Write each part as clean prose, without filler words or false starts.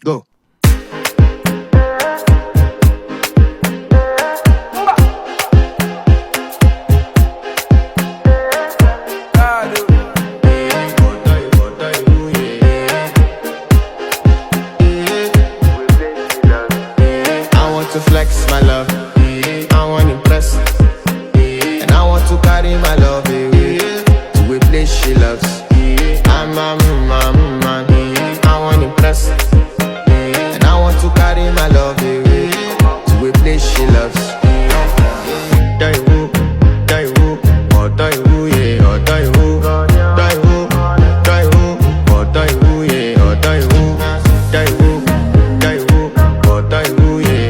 Go. To flex my love, I want to impress, and I want to carry my love away to a place she loves. I'm a man, I want to impress, and I want to carry my love away to a place she loves. Die woo, oh die woo, yeah, oh die woo, die woo, oh die woo, yeah, oh die woo, die woo, oh die woo, yeah.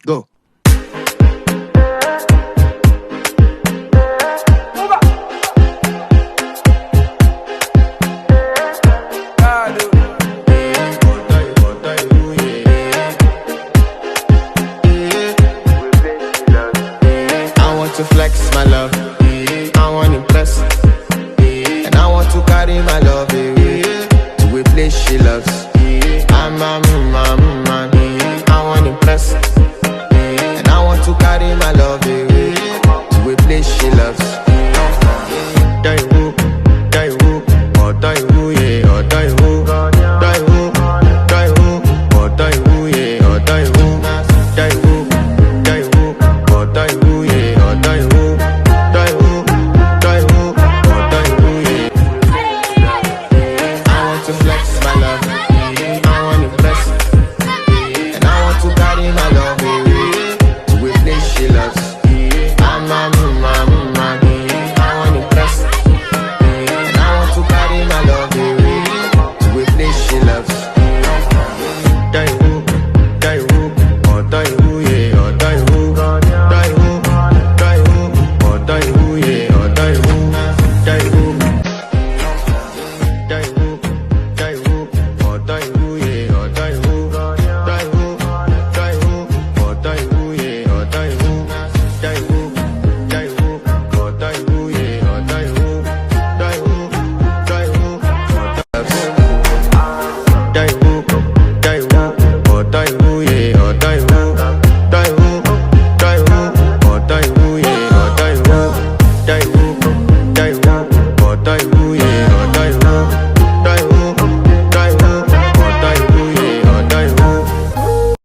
Go. I want to flex my love, I want to impress, and I want to carry my love away to a place she loves. I'm a man, I want to impress, and I want to carry my love away to a place she loves. Die woo, oh die woo, yeah, oh die woo, oh die woo, yeah, oh die woo, die woo, oh die woo, yeah, oh die woo, oh die woo, yeah. I want to flex my love, I want to impress, and I want to carry my love away to a place she loves. I'm a man, I want to impress, and I want to carry my love away to a place she loves. Die woo, oh die woo, yeah, oh die woo, oh die woo.